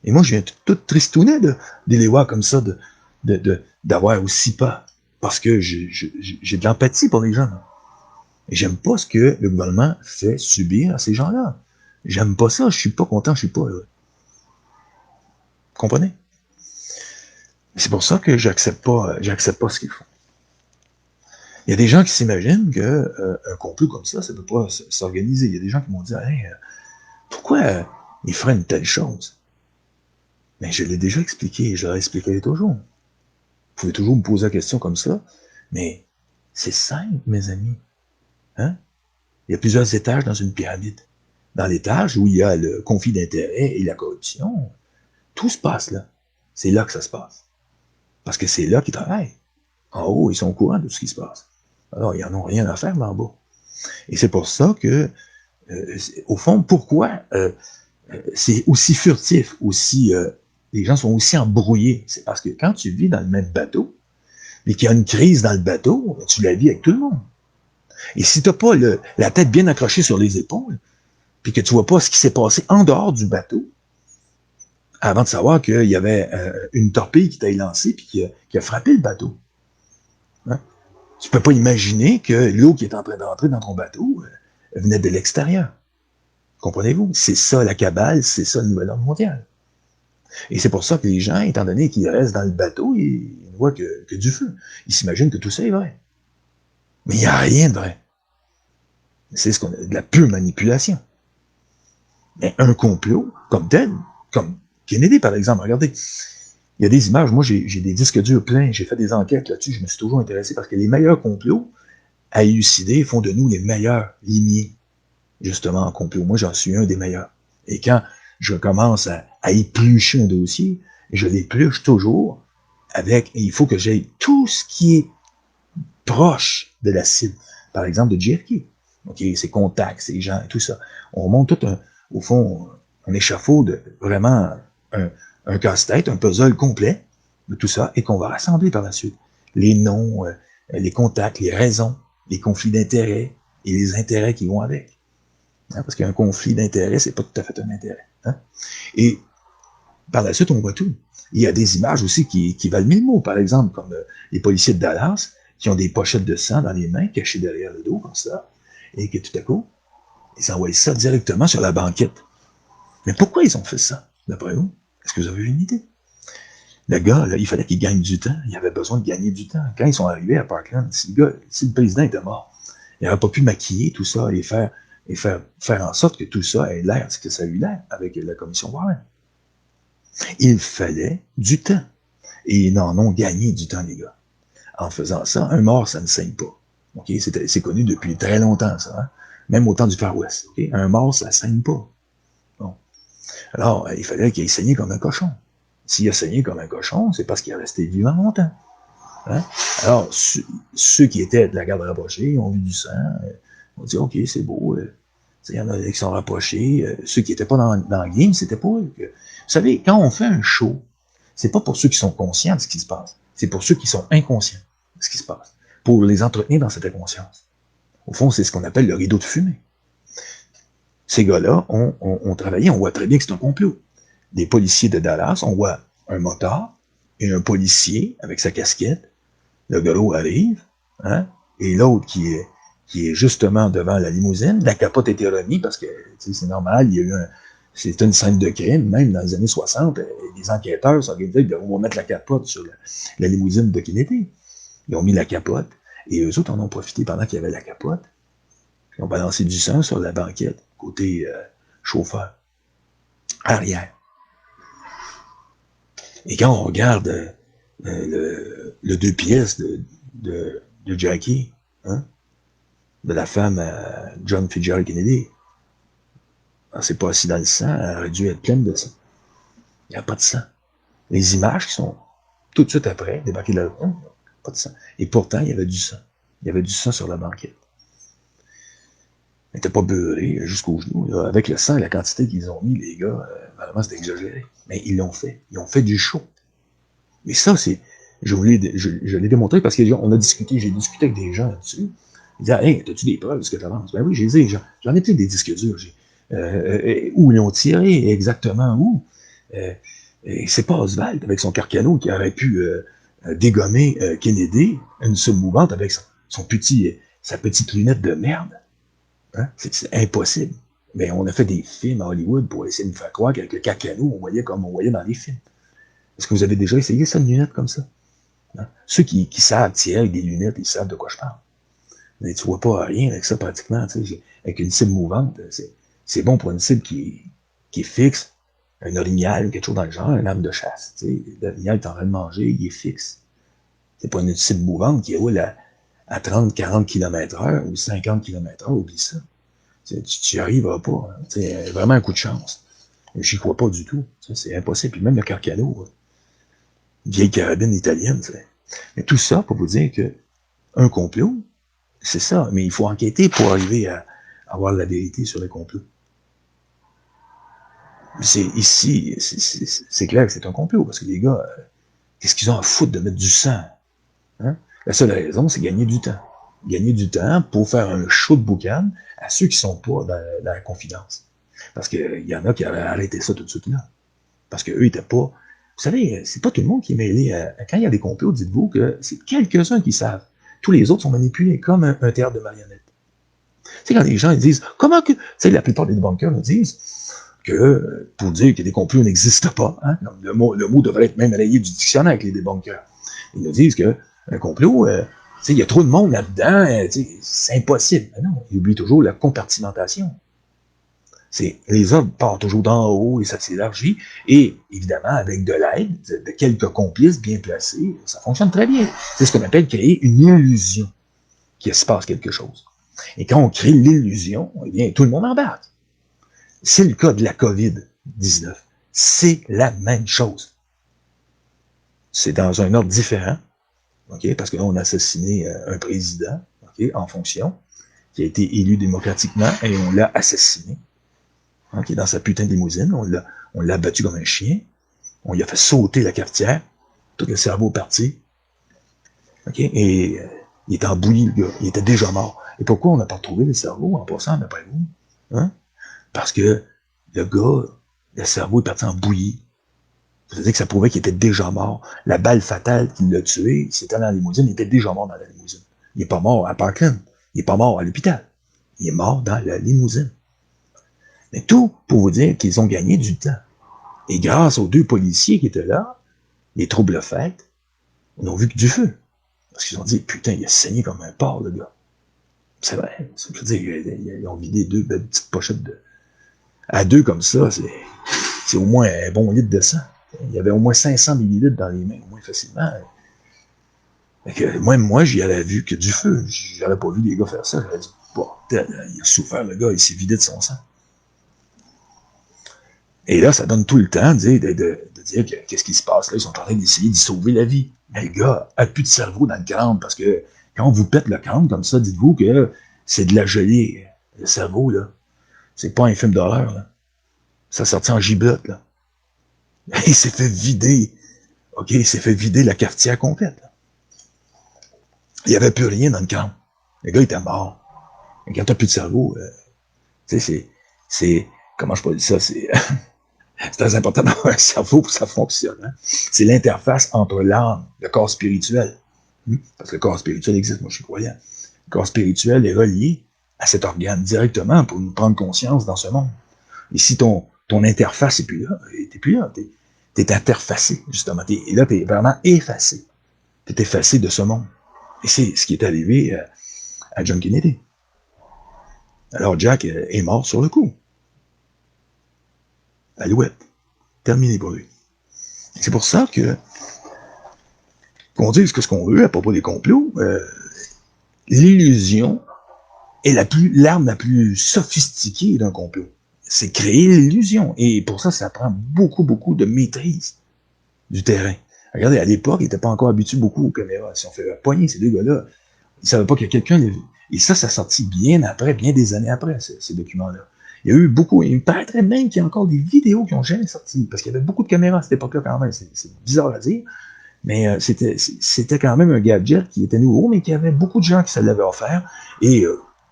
Et moi, je viens tout tristounet de les voir comme ça, d'avoir aussi peur. Parce que j'ai de l'empathie pour les gens. Et j'aime pas ce que le gouvernement fait subir à ces gens-là. J'aime pas ça, je suis pas content, je suis pas heureux. Vous comprenez? C'est pour ça que j'accepte pas ce qu'ils font. Il y a des gens qui s'imaginent qu'un complot comme ça peut pas s'organiser. Il y a des gens qui m'ont dit, hey, pourquoi ils feraient une telle chose? Mais je l'ai déjà expliqué, je leur expliquerai toujours. Vous pouvez toujours me poser la question comme ça, mais c'est simple, mes amis. Hein? Il y a plusieurs étages dans une pyramide. Dans l'étage où il y a le conflit d'intérêts et la corruption, tout se passe là. C'est là que ça se passe. Parce que c'est là qu'ils travaillent. En haut, ils sont au courant de tout ce qui se passe. Alors, ils n'en ont rien à faire là en bas. Et c'est pour ça que, au fond, pourquoi c'est aussi furtif, aussi les gens sont aussi embrouillés? C'est parce que quand tu vis dans le même bateau, et qu'il y a une crise dans le bateau, tu la vis avec tout le monde. Et si tu n'as pas la tête bien accrochée sur les épaules, puis que tu vois pas ce qui s'est passé en dehors du bateau, avant de savoir qu'il y avait une torpille qui t'a lancée puis qui a frappé le bateau. Hein? Tu peux pas imaginer que l'eau qui est en train d'entrer dans ton bateau venait de l'extérieur. Comprenez-vous? C'est ça la cabale, c'est ça le nouvel ordre mondial. Et c'est pour ça que les gens, étant donné qu'ils restent dans le bateau, ils ne voient que du feu. Ils s'imaginent que tout ça est vrai. Mais il n'y a rien de vrai. C'est ce qu'on a, de la pure manipulation. Mais un complot, comme tel, comme Kennedy, par exemple, regardez, il y a des images, moi j'ai des disques durs pleins, j'ai fait des enquêtes là-dessus, je me suis toujours intéressé parce que les meilleurs complots à élucider font de nous les meilleurs limiers, justement, en complot. Moi, j'en suis un des meilleurs. Et quand je commence à éplucher un dossier, je l'épluche toujours avec, et il faut que j'aie tout ce qui est proche de la cible. Par exemple, de JFK. OK, ses contacts, ses gens, et tout ça. On monte tout au fond, un échafaud de vraiment un casse-tête, un puzzle complet de tout ça, et qu'on va rassembler par la suite. Les noms, les contacts, les raisons, les conflits d'intérêts et les intérêts qui vont avec. Hein, parce qu'un conflit d'intérêts, c'est pas tout à fait un intérêt. Hein? Et par la suite, on voit tout. Il y a des images aussi qui valent 1000 mots, par exemple, comme les policiers de Dallas, qui ont des pochettes de sang dans les mains, cachées derrière le dos, comme ça, et que tout à coup, ils envoient ça directement sur la banquette. Mais pourquoi ils ont fait ça, d'après vous? Est-ce que vous avez une idée? Le gars, là, il fallait qu'il gagne du temps. Il avait besoin de gagner du temps. Quand ils sont arrivés à Parkland, si le président était mort, il n'aurait pas pu maquiller tout ça et faire en sorte que tout ça ait l'air ce que ça a eu l'air avec la commission Warren. Il fallait du temps. Et ils en ont gagné du temps, les gars. En faisant ça, un mort, ça ne saigne pas. Okay? C'est connu depuis très longtemps, ça. Hein? Même au temps du Far West. Okay? Un mort, ça ne saigne pas. Bon. Alors, il fallait qu'il ait saigné comme un cochon. S'il a saigné comme un cochon, c'est parce qu'il est resté vivant longtemps. Hein? Alors, ceux qui étaient de la garde rapprochée ont vu du sang, ont dit, OK, c'est beau. Il y en a qui sont rapprochés. Ceux qui n'étaient pas dans le game, c'était pour eux. Vous savez, quand on fait un show, c'est pas pour ceux qui sont conscients de ce qui se passe. C'est pour ceux qui sont inconscients de ce qui se passe. Pour les entretenir dans cette inconscience. Au fond, c'est ce qu'on appelle le rideau de fumée. Ces gars-là ont travaillé, on voit très bien que c'est un complot. Des policiers de Dallas, on voit un motard et un policier avec sa casquette. Le gars arrive, hein, et l'autre qui est justement devant la limousine. La capote était remise parce que c'est normal, il y a eu c'était une scène de crime, même dans les années 60, les enquêteurs s'organisaient, ils devaient mettre la capote sur la limousine de Kennedy. Ils ont mis la capote, et eux autres en ont profité pendant qu'il y avait la capote. Ils ont balancé du sang sur la banquette, côté chauffeur, arrière. Et quand on regarde le 2 pièces de Jackie, hein, de la femme John Fitzgerald Kennedy, elle s'est pas assise dans le sang, elle aurait dû être pleine de sang. Il n'y a pas de sang. Les images qui sont tout de suite après, débarquées de la route, pas de sang. Et pourtant, il y avait du sang. Il y avait du sang sur la banquette. Elle n'était pas beurrée jusqu'aux genoux. Là. Avec le sang, la quantité qu'ils ont mis, les gars, vraiment, c'était exagéré. Mais ils l'ont fait. Ils ont fait du show. Mais ça, c'est... Je l'ai démontré parce qu'on a discuté, j'ai discuté avec des gens là-dessus. Ils disaient, hey, as-tu des preuves de ce que tu avances? Ben oui, j'ai dit, j'en ai plus des disques durs. Où ils ont tiré, exactement où. Et c'est pas Oswald, avec son carcano, qui aurait pu dégommer Kennedy, une seule mouvante, avec son petit sa petite lunette de merde. Hein? C'est impossible. Mais on a fait des films à Hollywood pour essayer de nous faire croire qu'avec le cacano, on voyait comme on voyait dans les films. Est-ce que vous avez déjà essayé ça, une lunette comme ça? Hein? Ceux qui savent tirer avec des lunettes, ils savent de quoi je parle. Mais tu vois pas rien avec ça pratiquement. Avec une cible mouvante, c'est bon pour une cible qui est fixe, un orignal ou quelque chose dans le genre, un arme de chasse. L'orignal est en train de manger, il est fixe. C'est pas une cible mouvante qui roule à 30, 40 km/h ou 50 km/h, oublie ça. Tu n'y arriveras pas. Hein. C'est vraiment un coup de chance. J'y crois pas du tout. C'est impossible. Puis même le Carcano, une vieille carabine italienne. Mais tout ça pour vous dire que un complot, c'est ça. Mais il faut enquêter pour arriver à avoir la vérité sur le complot. Ici, c'est clair que c'est un complot, parce que les gars, qu'est-ce qu'ils ont à foutre de mettre du sang? Hein? La seule raison, c'est gagner du temps. Gagner du temps pour faire un show de boucan à ceux qui sont pas dans la confidence. Parce qu'il y en a qui avaient arrêté ça tout de suite là. Parce qu'eux, ils étaient pas... Vous savez, c'est pas tout le monde qui est mêlé quand il y a des complots, dites-vous que c'est quelques-uns qui savent. Tous les autres sont manipulés comme un théâtre de marionnettes. Tu sais, quand les gens ils disent, comment que... Tu sais, la plupart des débunkers nous disent que, pour dire que des complots n'existent pas, hein, le mot devrait être même rayé du dictionnaire avec les débunkers. Ils nous disent que un complot, il y a trop de monde là-dedans, c'est impossible. Mais non, ils oublient toujours la compartimentation. Les ordres partent toujours d'en haut et ça s'élargit, et évidemment, avec de l'aide de quelques complices bien placés, ça fonctionne très bien. C'est ce qu'on appelle créer une illusion qu'il se passe quelque chose. Et quand on crée l'illusion, eh bien, tout le monde embarque. C'est le cas de la COVID-19. C'est la même chose. C'est dans un ordre différent, okay, parce que là, on a assassiné un président, okay, en fonction, qui a été élu démocratiquement, et on l'a assassiné, okay, dans sa putain de limousine. On l'a battu comme un chien. On lui a fait sauter la cafetière. Tout le cerveau est parti. Okay, et il était en bouillie, le gars. Il était déjà mort. Et pourquoi on n'a pas retrouvé le cerveau en passant d'après vous? Hein? Parce que le gars, le cerveau est parti en bouillie. C'est-à-dire que ça prouvait qu'il était déjà mort. La balle fatale qui l'a tué, c'était dans la limousine, il était déjà mort dans la limousine. Il n'est pas mort à Parkland. Il n'est pas mort à l'hôpital. Il est mort dans la limousine. Mais tout pour vous dire qu'ils ont gagné du temps. Et grâce aux deux policiers qui étaient là, les troubles faits, on n'a vu que du feu. Parce qu'ils ont dit, putain, il a saigné comme un porc, le gars. C'est vrai. Je veux dire, ils ont vidé deux belles petites pochettes à deux comme ça, c'est au moins un bon litre de sang. Il y avait au moins 500 millilitres dans les mains, au moins facilement. Moi, j'y aurais vu que du feu. J'aurais pas vu les gars faire ça. J'aurais dit, bordel, il a souffert, le gars, il s'est vidé de son sang. Et là, ça donne tout le temps de dire qu'est-ce qui se passe là. Ils sont en train d'essayer de sauver la vie. Mais le gars a plus de cerveau dans le crâne, parce que quand on vous pète le crâne comme ça, dites-vous que c'est de la gelée. Le cerveau, là. C'est pas un film d'horreur, là. Ça sortit en giblotte, là. Il s'est fait vider. OK, il s'est fait vider la cafetière complète, là. Il n'y avait plus rien dans le crâne. Le gars était mort. Et quand t'as plus de cerveau, tu sais, c'est... Comment je peux dire ça? C'est très important d'avoir un cerveau pour que ça fonctionne. Hein? C'est l'interface entre l'âme, le corps spirituel. Parce que le corps spirituel existe, moi je suis croyant. Le corps spirituel est relié à cet organe directement pour nous prendre conscience dans ce monde. Et si ton interface n'est plus là, t'es plus là, t'es interfacé, justement. Et là, t'es vraiment effacé. T'es effacé de ce monde. Et c'est ce qui est arrivé à John Kennedy. Alors Jack est mort sur le coup. Alouette. Terminé pour lui. C'est pour ça qu'on dise ce qu'on veut à propos des complots. L'illusion est l'arme la plus sophistiquée d'un complot. C'est créer l'illusion. Et pour ça, ça prend beaucoup, beaucoup de maîtrise du terrain. Regardez, à l'époque, ils n'étaient pas encore habitués beaucoup aux caméras. Si on fait poigner ces deux gars-là, ils ne savaient pas que quelqu'un les vu. Et ça sortit bien après, bien des années après, ces documents-là. Il y a eu beaucoup, il me paraîtrait même qu'il y a encore des vidéos qui n'ont jamais sorti, parce qu'il y avait beaucoup de caméras à cette époque-là quand même, c'est bizarre à dire, mais c'était quand même un gadget qui était nouveau, mais qu'il y avait beaucoup de gens qui se l'avaient offert, et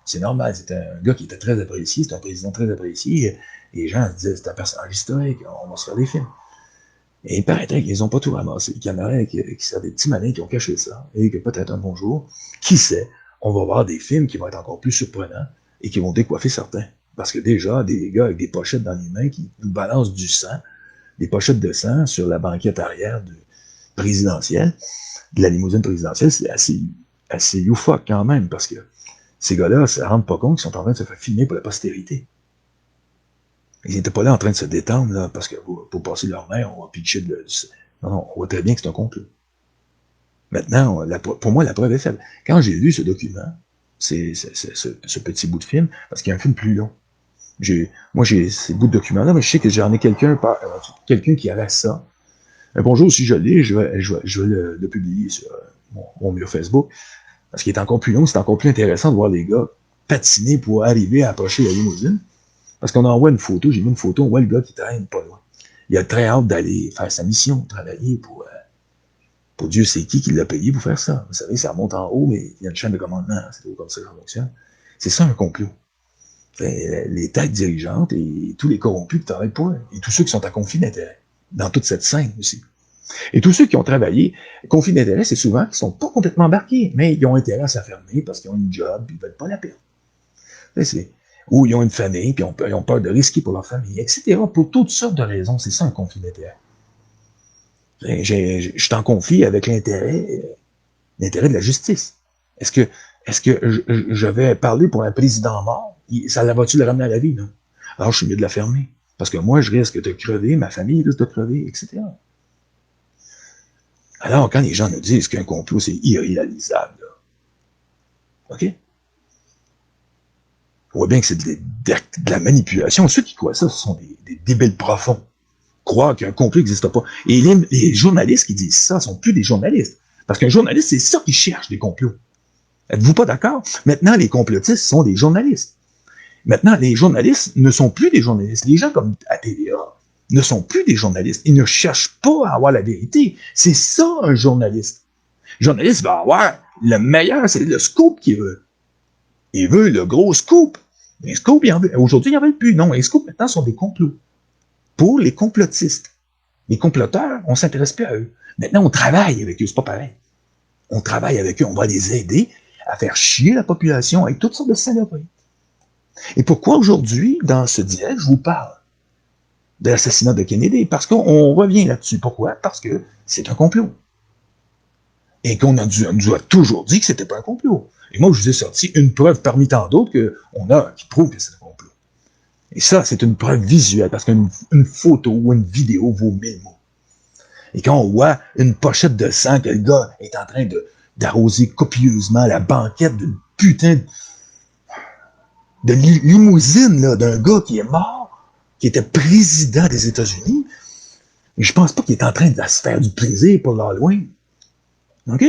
c'est normal, c'était un gars qui était très apprécié, c'était un président très apprécié, et les gens se disaient, c'est un personnage historique, on va se faire des films. Et il paraîtrait qu'ils n'ont pas tout ramassé, qu'il y en aurait qui seraient des petits malins qui ont caché ça, et que peut-être un bon jour, qui sait, on va voir des films qui vont être encore plus surprenants et qui vont décoiffer certains. Parce que déjà, des gars avec des pochettes dans les mains qui nous balancent du sang, des pochettes de sang sur la banquette arrière présidentielle, de la limousine présidentielle, c'est assez loufoque quand même, parce que ces gars-là ne se rendent pas compte qu'ils sont en train de se faire filmer pour la postérité. Ils n'étaient pas là en train de se détendre, là, parce que pour passer leur main, on va pitcher de... Non, on voit très bien que c'est un complot. Maintenant, pour moi, la preuve est faible. Quand j'ai lu ce document, ce petit bout de film, parce qu'il y a un film plus long, moi, j'ai ces bouts de documents-là, mais je sais que j'en ai quelqu'un qui avait ça. Un bonjour, si je l'ai, je vais le publier sur mon mur Facebook, parce qu'il est encore plus long, c'est encore plus intéressant de voir les gars patiner pour arriver à approcher la limousine, parce qu'on envoie une photo, j'ai mis une photo, on voit le gars qui traîne pas loin. Il a très hâte d'aller faire sa mission, travailler pour Dieu sait qui l'a payé pour faire ça. Vous savez, ça remonte en haut, mais il y a une chaîne de commandement, c'est comme ça que ça fonctionne. C'est ça un complot. Les têtes dirigeantes et tous les corrompus qui travaillent pour eux, et tous ceux qui sont à conflit d'intérêt, dans toute cette scène aussi. Et tous ceux qui ont travaillé, conflit d'intérêt, c'est souvent qu'ils ne sont pas complètement embarqués, mais ils ont intérêt à s'affermer parce qu'ils ont une job, ils ne veulent pas la perdre. Ou ils ont une famille, puis ils ont peur de risquer pour leur famille, etc. Pour toutes sortes de raisons, c'est ça un conflit d'intérêt. Je suis en conflit avec l'intérêt de la justice. Est-ce que je vais parler pour un président mort? Ça va-tu le ramener à la vie, non? Alors, je suis mieux de la fermer. Parce que moi, je risque de crever, ma famille risque de crever, etc. Alors, quand les gens nous disent qu'un complot, c'est irréalisable, là, OK? On voit bien que c'est de la manipulation. Ceux qui croient ça, ce sont des débiles profonds. Croire qu'un complot n'existe pas. Et les journalistes qui disent ça sont plus des journalistes. Parce qu'un journaliste, c'est ça qui cherche des complots. Êtes-vous pas d'accord? Maintenant, les complotistes sont des journalistes. Maintenant, les journalistes ne sont plus des journalistes. Les gens comme à TVA ne sont plus des journalistes. Ils ne cherchent pas à avoir la vérité. C'est ça, un journaliste. Le journaliste va avoir le meilleur, c'est le scoop qu'il veut. Il veut le gros scoop. Les scoops, aujourd'hui, il n'y en veut plus. Non, les scoops, maintenant, sont des complots. Pour les complotistes. Les comploteurs, on ne s'intéresse plus à eux. Maintenant, on travaille avec eux, c'est pas pareil. On travaille avec eux, on va les aider à faire chier la population avec toutes sortes de saloperies. Et pourquoi aujourd'hui, dans ce direct, je vous parle de l'assassinat de Kennedy? Parce qu'on revient là-dessus. Pourquoi? Parce que c'est un complot. Et qu'on nous a toujours dit que c'était pas un complot. Et moi, je vous ai sorti une preuve parmi tant d'autres qui prouve que c'est un complot. Et ça, c'est une preuve visuelle, parce qu'une photo ou une vidéo vaut 1000 mots. Et quand on voit une pochette de sang que le gars est en train d'arroser copieusement la banquette d'une putain de limousine là, d'un gars qui est mort, qui était président des États-Unis, je pense pas qu'il est en train de se faire du plaisir pour l'Halloween. OK?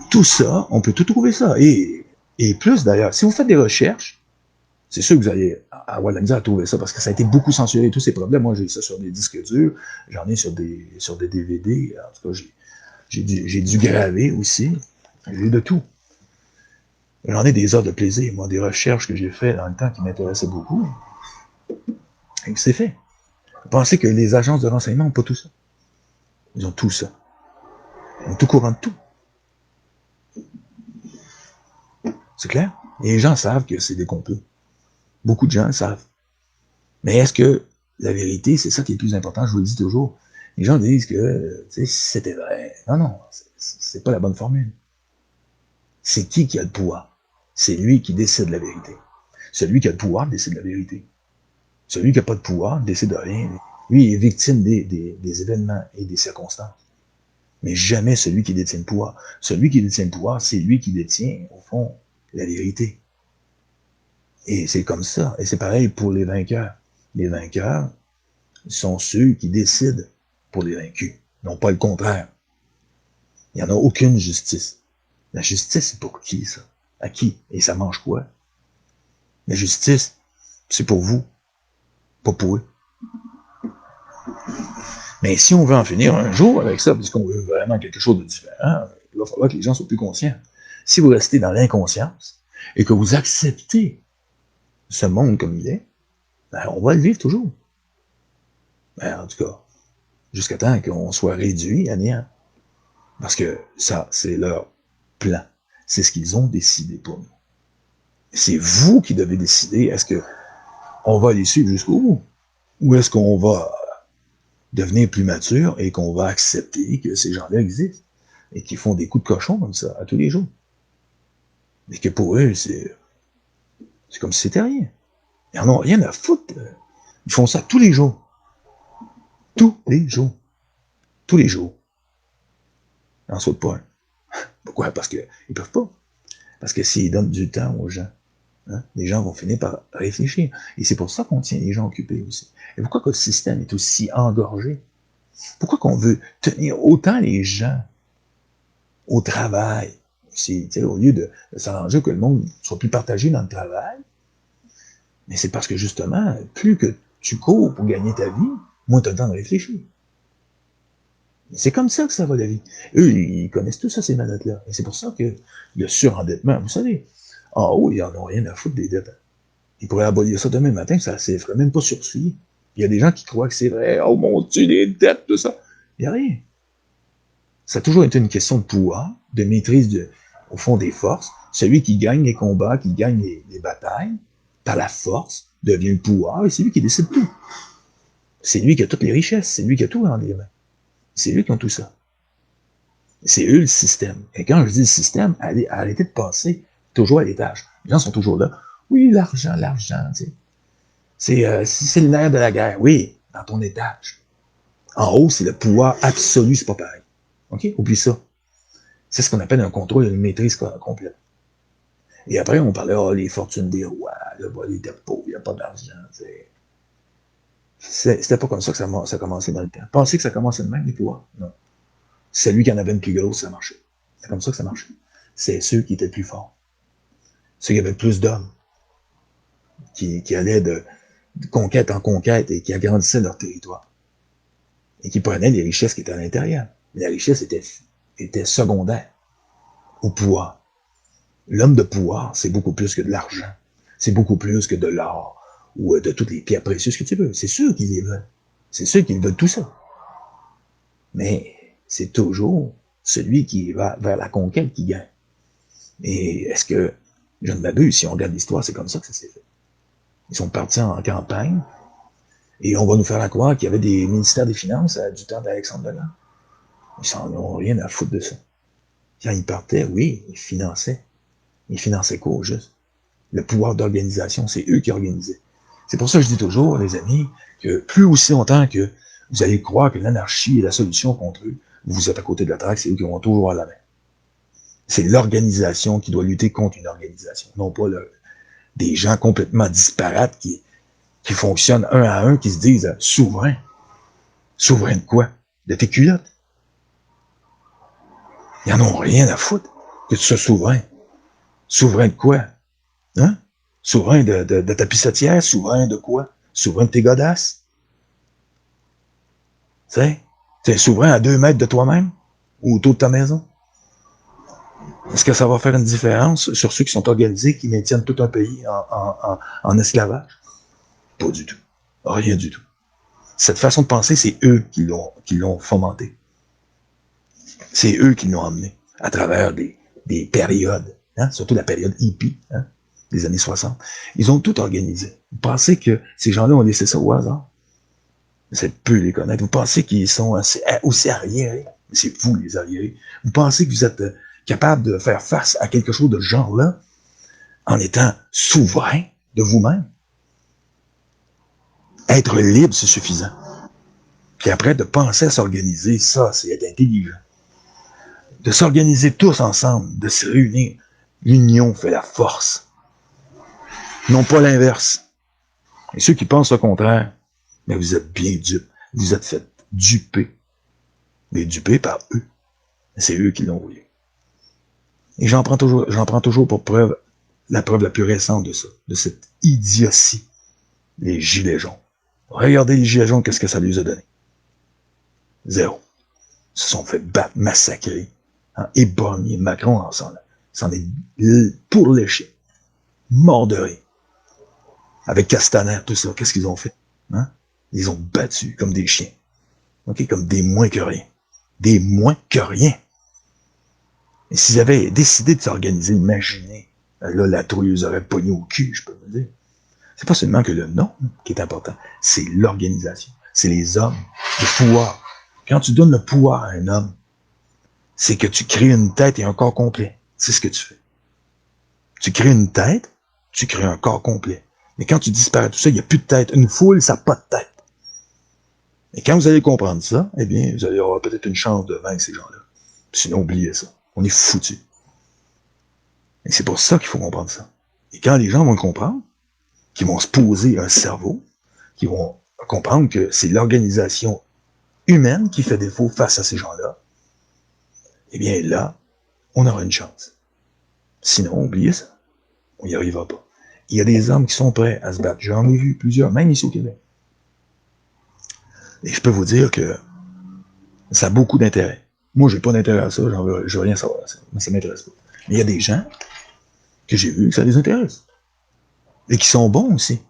Tout ça, on peut tout trouver ça. Et plus d'ailleurs, si vous faites des recherches, c'est sûr que vous allez avoir la misère à trouver ça, parce que ça a été beaucoup censuré, tous ces problèmes. Moi, j'ai ça sur des disques durs, j'en ai sur des DVD, en tout cas, j'ai dû graver aussi, j'ai de tout. J'en ai des heures de plaisir, moi, des recherches que j'ai faites dans le temps qui m'intéressaient beaucoup. Et c'est fait. Vous pensez que les agences de renseignement n'ont pas tout ça? Ils ont tout ça. Ils ont tout courant de tout. C'est clair? Et les gens savent que c'est des complots. Beaucoup de gens le savent. Mais est-ce que la vérité, c'est ça qui est le plus important? Je vous le dis toujours. Les gens disent que c'était vrai. Non, c'est pas la bonne formule. C'est qui a le pouvoir? C'est lui qui décide la vérité. Celui qui a le pouvoir décide la vérité. Celui qui n'a pas de pouvoir décide de rien. Lui, il est victime des événements et des circonstances. Mais jamais celui qui détient le pouvoir. Celui qui détient le pouvoir, c'est lui qui détient, au fond, la vérité. Et c'est comme ça. Et c'est pareil pour les vainqueurs. Les vainqueurs sont ceux qui décident pour les vaincus, non pas le contraire. Il n'y en a aucune justice. La justice, c'est pour qui, ça? À qui? Et ça mange quoi? La justice, c'est pour vous, pas pour eux. Mais si on veut en finir un jour avec ça, puisqu'on veut vraiment quelque chose de différent, il va falloir que les gens soient plus conscients. Si vous restez dans l'inconscience et que vous acceptez ce monde comme il est, ben on va le vivre toujours. Ben, en tout cas, jusqu'à temps qu'on soit réduit à néant. Parce que ça, c'est leur plan. C'est ce qu'ils ont décidé pour nous. C'est vous qui devez décider, est-ce que on va les suivre jusqu'au bout? Ou est-ce qu'on va devenir plus mature et qu'on va accepter que ces gens-là existent et qu'ils font des coups de cochon comme ça à tous les jours? Mais que pour eux, c'est comme si c'était rien. Ils en ont rien à foutre. Ils font ça tous les jours. Tous les jours. Tous les jours. Ils n'en sautent pas un. Pourquoi? Parce qu'ils ne peuvent pas. Parce que s'ils donnent du temps aux gens, hein, les gens vont finir par réfléchir. Et c'est pour ça qu'on tient les gens occupés aussi. Et pourquoi que le système est aussi engorgé? Pourquoi qu'on veut tenir autant les gens au travail? Au lieu de s'arranger que le monde soit plus partagé dans le travail, mais c'est parce que justement, plus que tu cours pour gagner ta vie, moins tu as le temps de réfléchir. C'est comme ça que ça va la vie. Eux, ils connaissent tout ça, ces manottes-là. Et c'est pour ça que le surendettement, vous savez, en haut, ils n'en ont rien à foutre des dettes. Ils pourraient abolir ça demain matin, ça ne ferait même pas sourciller. Il y a des gens qui croient que c'est vrai. Oh mon Dieu, les dettes, tout ça. Il n'y a rien. Ça a toujours été une question de pouvoir, de maîtrise, au fond, des forces. Celui qui gagne les combats, qui gagne les batailles, par la force, devient le pouvoir, et c'est lui qui décide tout. C'est lui qui a toutes les richesses, c'est lui qui a tout dans les mains. C'est eux qui ont tout ça. C'est eux le système. Et quand je dis le système, arrêtez de passer toujours à l'étage. Les gens sont toujours là. Oui, l'argent, tu sais. C'est le nerf de la guerre. Oui, dans ton étage. En haut, c'est le pouvoir absolu, c'est pas pareil. OK? Oublie ça. C'est ce qu'on appelle un contrôle et une maîtrise complète. Et après, on parlait, les fortunes des rois, le bas, les dépôts, il n'y a pas d'argent, tu sais. C'était pas comme ça que ça commençait dans le temps. Pensez que ça commençait de même, les pouvoirs? Non. C'est lui qui en avait une plus grosse, ça marchait. C'est comme ça que ça marchait. C'est ceux qui étaient plus forts. Ceux qui avaient plus d'hommes. Qui allaient de conquête en conquête et qui agrandissaient leur territoire. Et qui prenaient les richesses qui étaient à l'intérieur. Mais la richesse était secondaire au pouvoir. L'homme de pouvoir, c'est beaucoup plus que de l'argent. C'est beaucoup plus que de l'or ou de toutes les pierres précieuses que tu veux. C'est sûr qu'ils les veulent. C'est sûr qu'ils veulent tout ça. Mais c'est toujours celui qui va vers la conquête qui gagne. Et est-ce que, je ne m'abuse, si on regarde l'histoire, c'est comme ça que ça s'est fait. Ils sont partis en campagne, et on va nous faire la croire qu'il y avait des ministères des Finances du temps d'Alexandre Leclerc. Ils s'en ont rien à foutre de ça. Quand ils partaient, oui, ils finançaient. Ils finançaient quoi, au juste? Le pouvoir d'organisation, c'est eux qui organisaient. C'est pour ça que je dis toujours, les amis, que plus aussi longtemps que vous allez croire que l'anarchie est la solution contre eux, vous êtes à côté de la traque, c'est eux qui vont toujours à la main. C'est l'organisation qui doit lutter contre une organisation, non pas des gens complètement disparates qui fonctionnent un à un, qui se disent souverain. Souverain de quoi? De tes culottes. Ils en ont rien à foutre que tu sois souverain. Souverain de quoi? Hein? Souverain de ta pissotière? Souverain de quoi? Souverain de tes godasses? Tu sais? Tu es souverain à 2 mètres de toi-même? Ou autour de ta maison? Est-ce que ça va faire une différence sur ceux qui sont organisés, qui maintiennent tout un pays en esclavage? Pas du tout. Rien du tout. Cette façon de penser, c'est eux qui l'ont fomenté. C'est eux qui l'ont emmené à travers des périodes, hein, surtout la période hippie, hein, des années 60. Ils ont tout organisé. Vous pensez que ces gens-là ont laissé ça au hasard? C'est peu les connaître. Vous pensez qu'ils sont aussi arriérés? C'est vous les arriérés. Vous pensez que vous êtes capable de faire face à quelque chose de ce genre-là en étant souverain de vous-même? Être libre, c'est suffisant. Puis après, de penser à s'organiser, ça, c'est être intelligent. De s'organiser tous ensemble, de se réunir. L'union fait la force. Non pas l'inverse. Et ceux qui pensent le contraire, mais vous êtes bien dupes. Vous êtes fait duper. Mais dupés par eux. C'est eux qui l'ont voulu. Et j'en prends toujours pour preuve, la preuve la plus récente de ça, de cette idiotie. Les gilets jaunes. Regardez les gilets jaunes, qu'est-ce que ça lui a donné? Zéro. Ils se sont fait battre, massacrer, hein, éborgner. Macron s'en est pour lécher. Mort de rire. Avec Castaner, tout ça, qu'est-ce qu'ils ont fait? Hein? Ils ont battu comme des chiens. OK, comme des moins que rien. Des moins que rien. Et s'ils avaient décidé de s'organiser, imaginez, là, la trouille les aurait pogné au cul, je peux vous dire. C'est pas seulement que le nom qui est important, c'est l'organisation. C'est les hommes, le pouvoir. Quand tu donnes le pouvoir à un homme, c'est que tu crées une tête et un corps complet. C'est ce que tu fais. Tu crées une tête, tu crées un corps complet. Mais quand tu disparais tout ça, il n'y a plus de tête. Une foule, ça n'a pas de tête. Et quand vous allez comprendre ça, eh bien, vous allez avoir peut-être une chance de vaincre ces gens-là. Sinon, oubliez ça. On est foutus. Et c'est pour ça qu'il faut comprendre ça. Et quand les gens vont le comprendre, qu'ils vont se poser un cerveau, qu'ils vont comprendre que c'est l'organisation humaine qui fait défaut face à ces gens-là, eh bien là, on aura une chance. Sinon, oubliez ça. On n'y arrivera pas. Il y a des hommes qui sont prêts à se battre. J'en ai vu plusieurs, même ici au Québec. Et je peux vous dire que ça a beaucoup d'intérêt. Moi, j'ai pas d'intérêt à ça, je veux rien savoir. Ça m'intéresse pas. Mais il y a des gens que j'ai vus que ça les intéresse. Et qui sont bons aussi.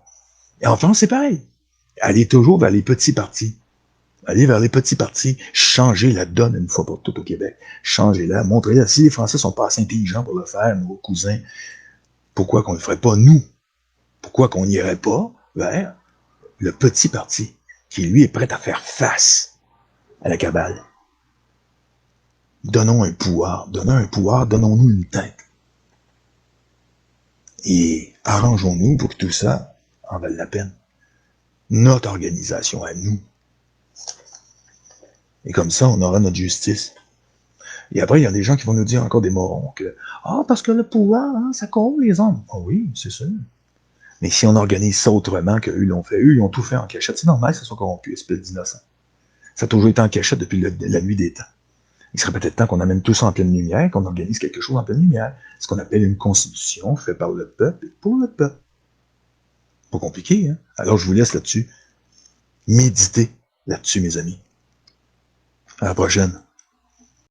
Et en France, c'est pareil. Allez toujours vers les petits partis. Allez vers les petits partis. Changez la donne une fois pour toutes au Québec. Changez-la. Montrez-la. Si les Français sont pas assez intelligents pour le faire, nos cousins, pourquoi qu'on ne le ferait pas nous? Pourquoi qu'on n'irait pas vers le petit parti qui, lui, est prêt à faire face à la cabale? Donnons un pouvoir, donnons-nous une tête. Et arrangeons-nous pour que tout ça en vaille la peine. Notre organisation à nous. Et comme ça, on aura notre justice. Et après, il y a des gens qui vont nous dire encore des morons que parce que le pouvoir, hein, ça corrompt les hommes. Ah oui, c'est sûr. Mais si on organise ça autrement qu'eux l'ont fait, eux, ils ont tout fait en cachette. C'est normal que ça soit corrompu, espèce d'innocent. Ça a toujours été en cachette depuis la nuit des temps. Il serait peut-être temps qu'on amène tout ça en pleine lumière, qu'on organise quelque chose en pleine lumière. Ce qu'on appelle une constitution faite par le peuple et pour le peuple. Pas compliqué, hein? Alors je vous laisse là-dessus. Méditez là-dessus, mes amis. À la prochaine.